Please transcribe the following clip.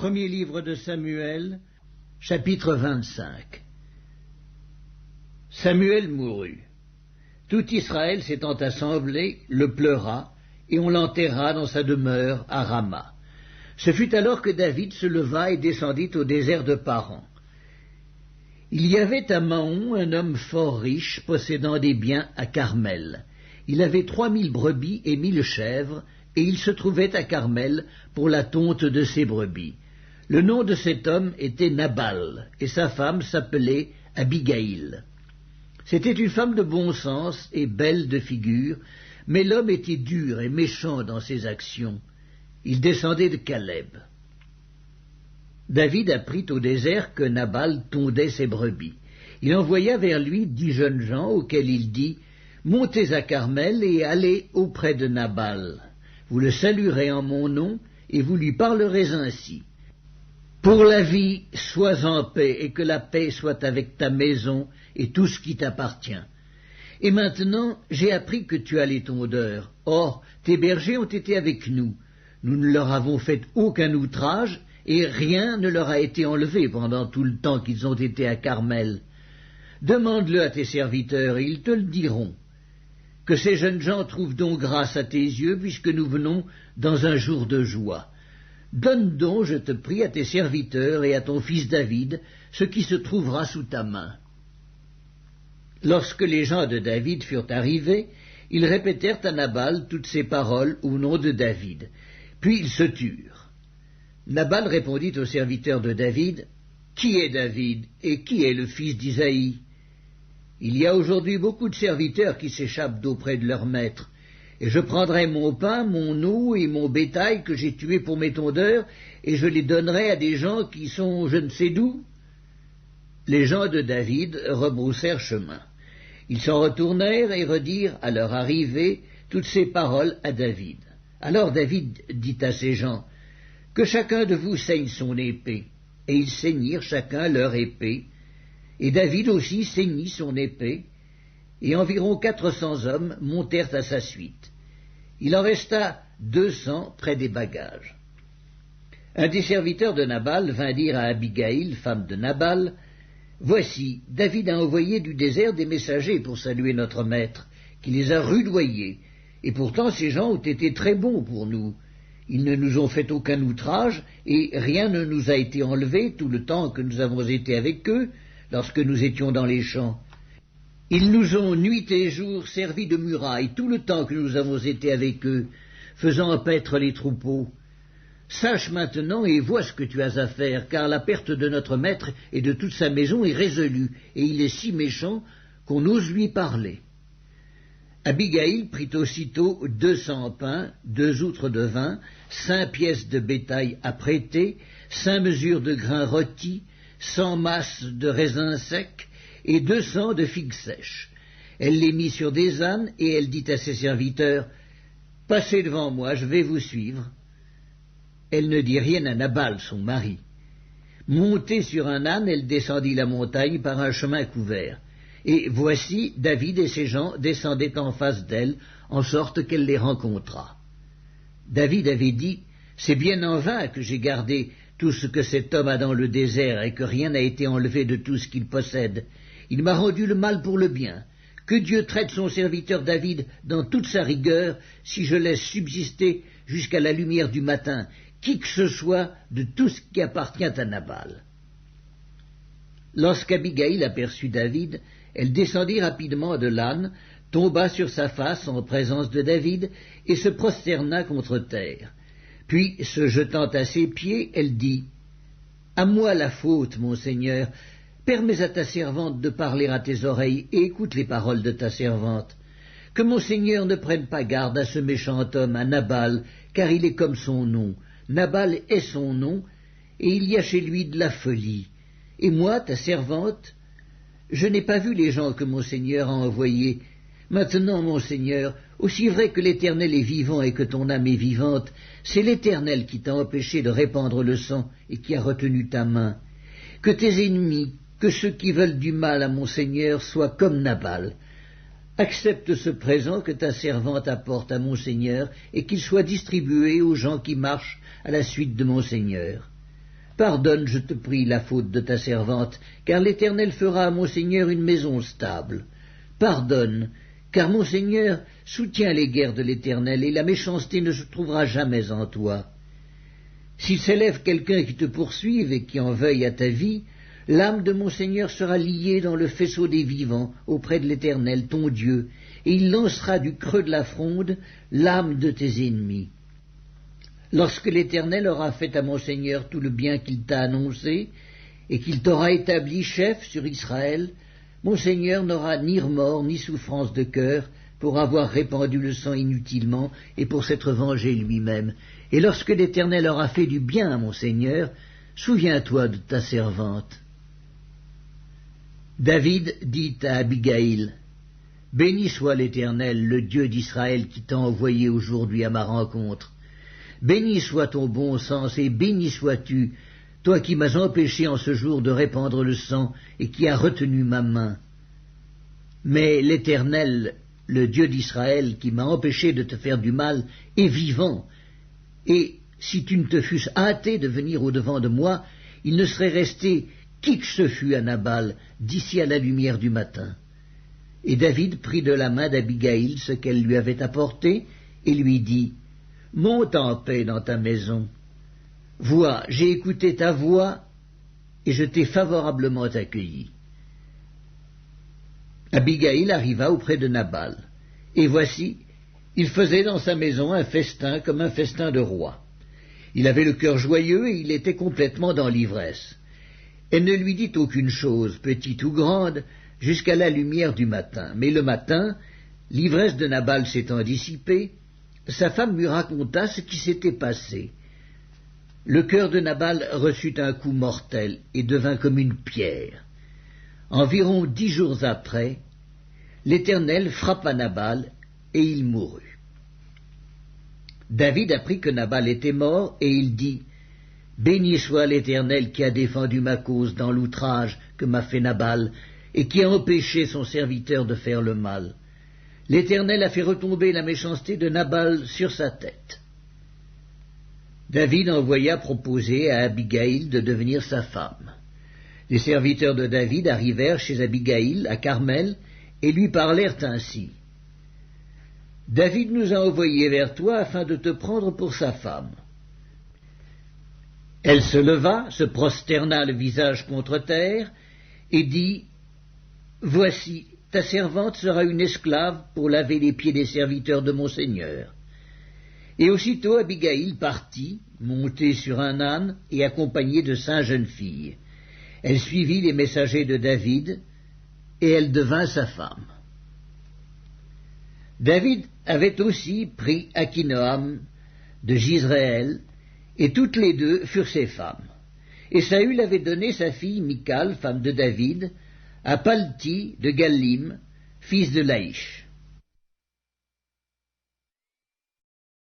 Premier livre de Samuel, chapitre 25. Samuel mourut. Tout Israël s'étant assemblé, le pleura, et on l'enterra dans sa demeure à Rama. Ce fut alors que David se leva et descendit au désert de Paran. Il y avait à Maon un homme fort riche, possédant des biens à Carmel. Il avait 3000 brebis et 1000 chèvres, et il se trouvait à Carmel pour la tonte de ses brebis. Le nom de cet homme était Nabal, et sa femme s'appelait Abigaïl. C'était une femme de bon sens et belle de figure, mais l'homme était dur et méchant dans ses actions. Il descendait de Caleb. David apprit au désert que Nabal tondait ses brebis. Il envoya vers lui 10 jeunes gens, auxquels il dit « Montez à Carmel et allez auprès de Nabal. Vous le saluerez en mon nom, et vous lui parlerez ainsi. Pour la vie, sois en paix, et que la paix soit avec ta maison et tout ce qui t'appartient. Et maintenant, j'ai appris que tu as les tondeurs. Or, tes bergers ont été avec nous. Nous ne leur avons fait aucun outrage, et rien ne leur a été enlevé pendant tout le temps qu'ils ont été à Carmel. Demande-le à tes serviteurs, et ils te le diront. Que ces jeunes gens trouvent donc grâce à tes yeux, puisque nous venons dans un jour de joie. Donne donc, je te prie, à tes serviteurs et à ton fils David ce qui se trouvera sous ta main. » Lorsque les gens de David furent arrivés, ils répétèrent à Nabal toutes ces paroles au nom de David. Puis ils se turent. Nabal répondit aux serviteurs de David, « Qui est David et qui est le fils d'Isaïe ? Il y a aujourd'hui beaucoup de serviteurs qui s'échappent d'auprès de leur maître, et je prendrai mon pain, mon eau et mon bétail que j'ai tué pour mes tondeurs, et je les donnerai à des gens qui sont je ne sais d'où. » Les gens de David rebroussèrent chemin. Ils s'en retournèrent et redirent à leur arrivée toutes ces paroles à David. Alors David dit à ces gens, « Que chacun de vous saigne son épée. » Et ils saignirent chacun leur épée, et David aussi saignit son épée, et environ 400 hommes montèrent à sa suite. Il en resta 200 près des bagages. Un des serviteurs de Nabal vint dire à Abigaïl, femme de Nabal, « Voici, David a envoyé du désert des messagers pour saluer notre maître, qui les a rudoyés, et pourtant ces gens ont été très bons pour nous. Ils ne nous ont fait aucun outrage, et rien ne nous a été enlevé tout le temps que nous avons été avec eux, lorsque nous étions dans les champs. Ils nous ont nuit et jour servi de muraille tout le temps que nous avons été avec eux, faisant paître les troupeaux. Sache maintenant et vois ce que tu as à faire, car la perte de notre maître et de toute sa maison est résolue, et il est si méchant qu'on ose lui parler. » Abigaïl prit aussitôt 200 pains, 2 outres de vin, 5 pièces de bétail à prêter, 5 mesures de grains rôtis, 100 masses de raisins secs et 200 de figues sèches. Elle les mit sur des ânes, et elle dit à ses serviteurs, « Passez devant moi, je vais vous suivre. » Elle ne dit rien à Nabal, son mari. Montée sur un âne, elle descendit la montagne par un chemin couvert. Et voici, David et ses gens descendaient en face d'elle, en sorte qu'elle les rencontra. David avait dit, « C'est bien en vain que j'ai gardé tout ce que cet homme a dans le désert, et que rien n'a été enlevé de tout ce qu'il possède. Il m'a rendu le mal pour le bien. Que Dieu traite son serviteur David dans toute sa rigueur, si je laisse subsister jusqu'à la lumière du matin qui que ce soit de tout ce qui appartient à Nabal. » Lorsqu'Abigaïl aperçut David, elle descendit rapidement de l'âne, tomba sur sa face en présence de David, et se prosterna contre terre. Puis, se jetant à ses pieds, elle dit, « À moi la faute, mon Seigneur, permets à ta servante de parler à tes oreilles, et écoute les paroles de ta servante. Que mon Seigneur ne prenne pas garde à ce méchant homme, à Nabal, car il est comme son nom. Nabal est son nom, et il y a chez lui de la folie. Et moi, ta servante, je n'ai pas vu les gens que mon Seigneur a envoyés. Maintenant, mon Seigneur, aussi vrai que l'Éternel est vivant et que ton âme est vivante, c'est l'Éternel qui t'a empêché de répandre le sang et qui a retenu ta main. Que tes ennemis, que ceux qui veulent du mal à mon Seigneur soient comme Nabal. Accepte ce présent que ta servante apporte à mon Seigneur et qu'il soit distribué aux gens qui marchent à la suite de mon Seigneur. » Pardonne, je te prie, la faute de ta servante, car l'Éternel fera à mon Seigneur une maison stable. Pardonne, car mon Seigneur soutient les guerres de l'Éternel, et la méchanceté ne se trouvera jamais en toi. S'il s'élève quelqu'un qui te poursuive et qui en veuille à ta vie, l'âme de mon Seigneur sera liée dans le faisceau des vivants auprès de l'Éternel, ton Dieu, et il lancera du creux de la fronde l'âme de tes ennemis. Lorsque l'Éternel aura fait à mon Seigneur tout le bien qu'il t'a annoncé, et qu'il t'aura établi chef sur Israël, mon Seigneur n'aura ni remords ni souffrance de cœur pour avoir répandu le sang inutilement et pour s'être vengé lui-même. Et lorsque l'Éternel aura fait du bien à mon Seigneur, souviens-toi de ta servante. David dit à Abigaïl, « Béni soit l'Éternel, le Dieu d'Israël qui t'a envoyé aujourd'hui à ma rencontre. Béni soit ton bon sens et béni sois-tu, toi qui m'as empêché en ce jour de répandre le sang et qui as retenu ma main. Mais l'Éternel, le Dieu d'Israël, qui m'a empêché de te faire du mal, est vivant, et si tu ne te fusses hâté de venir au-devant de moi, il ne serait resté qui que ce fût à Nabal d'ici à la lumière du matin. » Et David prit de la main d'Abigaïl ce qu'elle lui avait apporté, et lui dit, « Monte en paix dans ta maison. Vois, j'ai écouté ta voix, et je t'ai favorablement accueilli. » Abigaïl arriva auprès de Nabal, et voici, il faisait dans sa maison un festin comme un festin de roi. Il avait le cœur joyeux et il était complètement dans l'ivresse. Elle ne lui dit aucune chose, petite ou grande, jusqu'à la lumière du matin. Mais le matin, l'ivresse de Nabal s'étant dissipée, sa femme lui raconta ce qui s'était passé. Le cœur de Nabal reçut un coup mortel et devint comme une pierre. Environ 10 jours après, l'Éternel frappa Nabal et il mourut. David apprit que Nabal était mort et il dit, « Béni soit l'Éternel qui a défendu ma cause dans l'outrage que m'a fait Nabal et qui a empêché son serviteur de faire le mal. L'Éternel a fait retomber la méchanceté de Nabal sur sa tête. » David envoya proposer à Abigaïl de devenir sa femme. Les serviteurs de David arrivèrent chez Abigaïl à Carmel et lui parlèrent ainsi. « David nous a envoyés vers toi afin de te prendre pour sa femme. » Elle se leva, se prosterna le visage contre terre, et dit, « Voici, ta servante sera une esclave pour laver les pieds des serviteurs de mon Seigneur. » Et aussitôt Abigaïl partit, montée sur un âne et accompagnée de 5 jeunes filles. Elle suivit les messagers de David, et elle devint sa femme. David avait aussi pris Akinoam de Jizréel, et toutes les deux furent ses femmes. Et Saül avait donné sa fille Michal, femme de David, à Palti de Gallim, fils de Laïch.